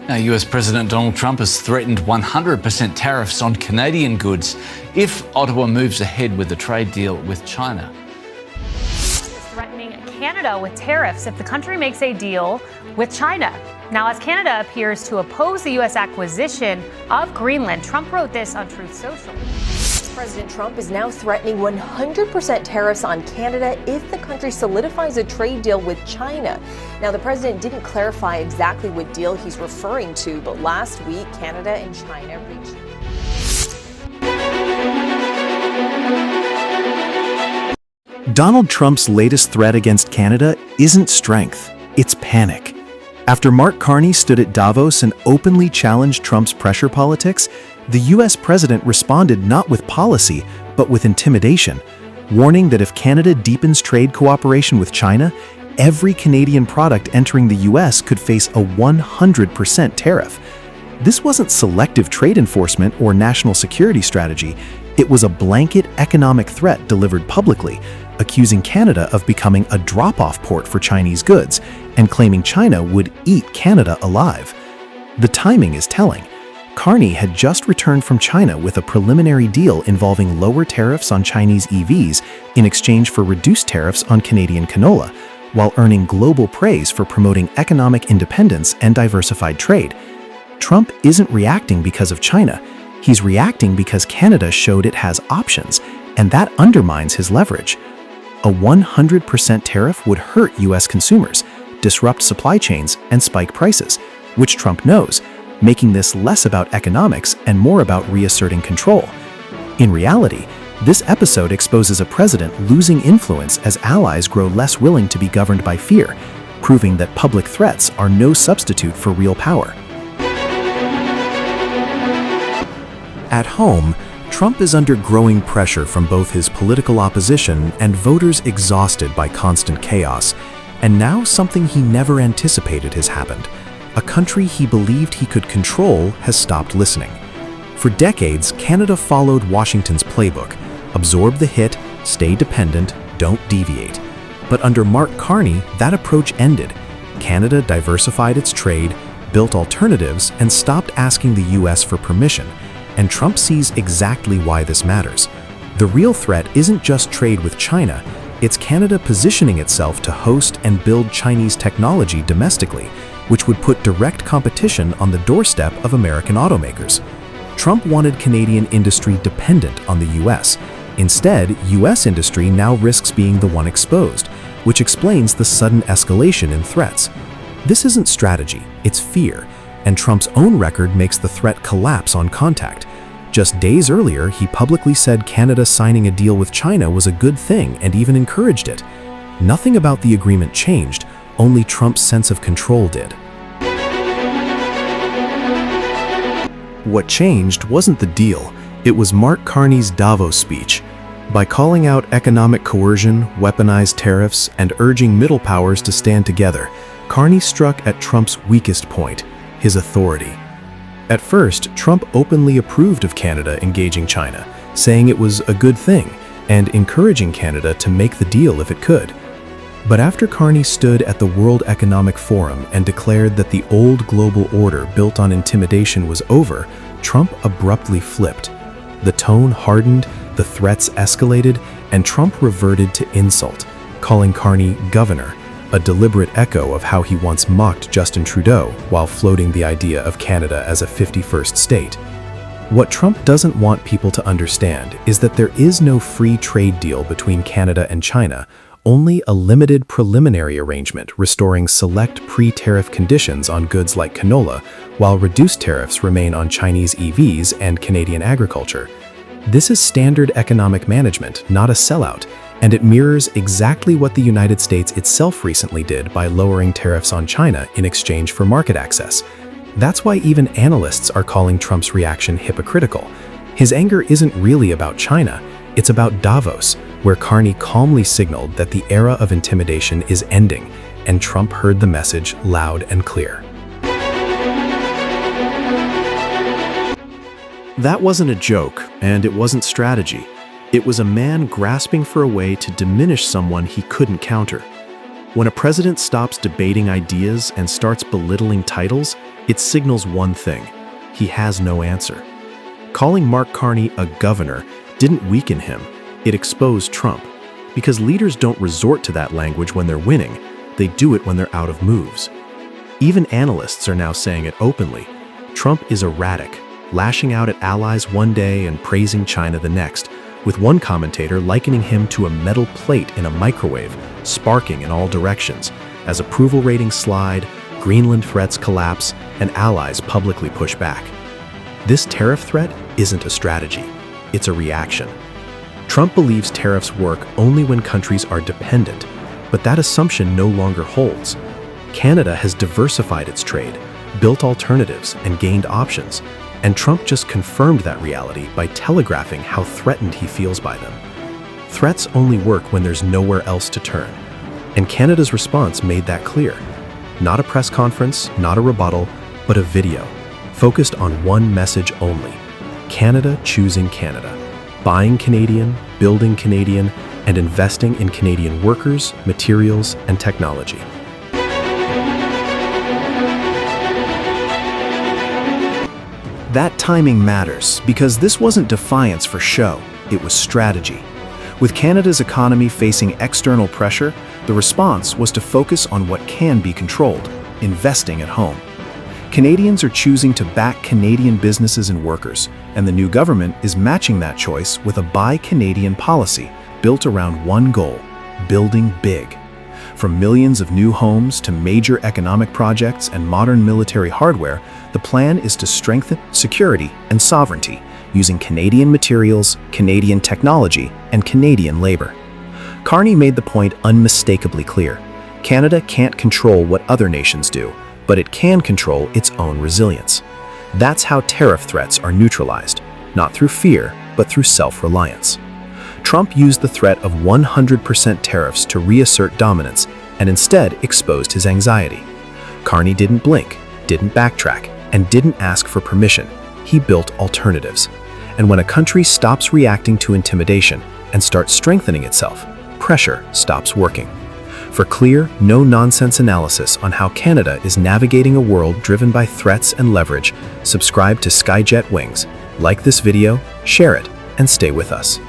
Now, US President Donald Trump has threatened 100% tariffs on Canadian goods if Ottawa moves ahead with a trade deal with China. Threatening Canada with tariffs if the country makes a deal with China. Now, as Canada appears to oppose the U.S. acquisition of Greenland, Trump wrote this on Truth Social. President Trump is now threatening 100% tariffs on Canada if the country solidifies a trade deal with China. Now, the president didn't clarify exactly what deal he's referring to, but last week, Canada and China reached. Donald Trump's latest threat against Canada isn't strength, it's panic. After Mark Carney stood at Davos and openly challenged Trump's pressure politics, the US president responded not with policy, but with intimidation, warning that if Canada deepens trade cooperation with China, every Canadian product entering the US could face a 100% tariff. This wasn't selective trade enforcement or national security strategy, it was a blanket economic threat delivered publicly, accusing Canada of becoming a drop-off port for Chinese goods and claiming China would eat Canada alive. The timing is telling. Carney had just returned from China with a preliminary deal involving lower tariffs on Chinese EVs in exchange for reduced tariffs on Canadian canola, while earning global praise for promoting economic independence and diversified trade. Trump isn't reacting because of China. He's reacting because Canada showed it has options, and that undermines his leverage. A 100% tariff would hurt US consumers, disrupt supply chains, and spike prices, which Trump knows, making this less about economics and more about reasserting control. In reality, this episode exposes a president losing influence as allies grow less willing to be governed by fear, proving that public threats are no substitute for real power. At home, Trump is under growing pressure from both his political opposition and voters exhausted by constant chaos. And now something he never anticipated has happened. A country he believed he could control has stopped listening. For decades, Canada followed Washington's playbook: absorb the hit, stay dependent, don't deviate. But under Mark Carney, that approach ended. Canada diversified its trade, built alternatives, and stopped asking the US for permission. And Trump sees exactly why this matters. The real threat isn't just trade with China, it's Canada positioning itself to host and build Chinese technology domestically, which would put direct competition on the doorstep of American automakers. Trump wanted Canadian industry dependent on the US. Instead, US industry now risks being the one exposed, which explains the sudden escalation in threats. This isn't strategy, it's fear, and Trump's own record makes the threat collapse on contact. Just days earlier, he publicly said Canada signing a deal with China was a good thing and even encouraged it. Nothing about the agreement changed, only Trump's sense of control did. What changed wasn't the deal, it was Mark Carney's Davos speech. By calling out economic coercion, weaponized tariffs, and urging middle powers to stand together, Carney struck at Trump's weakest point: his authority. At first, Trump openly approved of Canada engaging China, saying it was a good thing and encouraging Canada to make the deal if it could. But after Carney stood at the World Economic Forum and declared that the old global order built on intimidation was over, Trump abruptly flipped. The tone hardened, the threats escalated, and Trump reverted to insult, calling Carney governor, a deliberate echo of how he once mocked Justin Trudeau while floating the idea of Canada as a 51st state. What Trump doesn't want people to understand is that there is no free trade deal between Canada and China, only a limited preliminary arrangement restoring select pre-tariff conditions on goods like canola, while reduced tariffs remain on Chinese EVs and Canadian agriculture. This is standard economic management, not a sellout, and it mirrors exactly what the United States itself recently did by lowering tariffs on China in exchange for market access. That's why even analysts are calling Trump's reaction hypocritical. His anger isn't really about China, it's about Davos, where Carney calmly signaled that the era of intimidation is ending, and Trump heard the message loud and clear. That wasn't a joke, and it wasn't strategy. It was a man grasping for a way to diminish someone he couldn't counter. When a president stops debating ideas and starts belittling titles, it signals one thing: he has no answer. Calling Mark Carney a governor didn't weaken him, it exposed Trump. Because leaders don't resort to that language when they're winning, they do it when they're out of moves. Even analysts are now saying it openly. Trump is erratic, lashing out at allies one day and praising China the next, with one commentator likening him to a metal plate in a microwave, sparking in all directions, as approval ratings slide, Greenland threats collapse, and allies publicly push back. This tariff threat isn't a strategy, it's a reaction. Trump believes tariffs work only when countries are dependent, but that assumption no longer holds. Canada has diversified its trade, built alternatives, and gained options, and Trump just confirmed that reality by telegraphing how threatened he feels by them. Threats only work when there's nowhere else to turn, and Canada's response made that clear. Not a press conference, not a rebuttal, but a video, focused on one message only: Canada choosing Canada. Buying Canadian, building Canadian, and investing in Canadian workers, materials, and technology. That timing matters because this wasn't defiance for show, it was strategy. With Canada's economy facing external pressure, the response was to focus on what can be controlled: investing at home. Canadians are choosing to back Canadian businesses and workers, and the new government is matching that choice with a Buy Canadian policy built around one goal: building big. From millions of new homes to major economic projects and modern military hardware, the plan is to strengthen security and sovereignty using Canadian materials, Canadian technology, and Canadian labor. Carney made the point unmistakably clear: Canada can't control what other nations do, but it can control its own resilience. That's how tariff threats are neutralized, not through fear, but through self-reliance. Trump used the threat of 100% tariffs to reassert dominance and instead exposed his anxiety. Carney didn't blink, didn't backtrack, and didn't ask for permission. He built alternatives. And when a country stops reacting to intimidation and starts strengthening itself, pressure stops working. For clear, no-nonsense analysis on how Canada is navigating a world driven by threats and leverage, subscribe to Skyjet Wings, like this video, share it, and stay with us.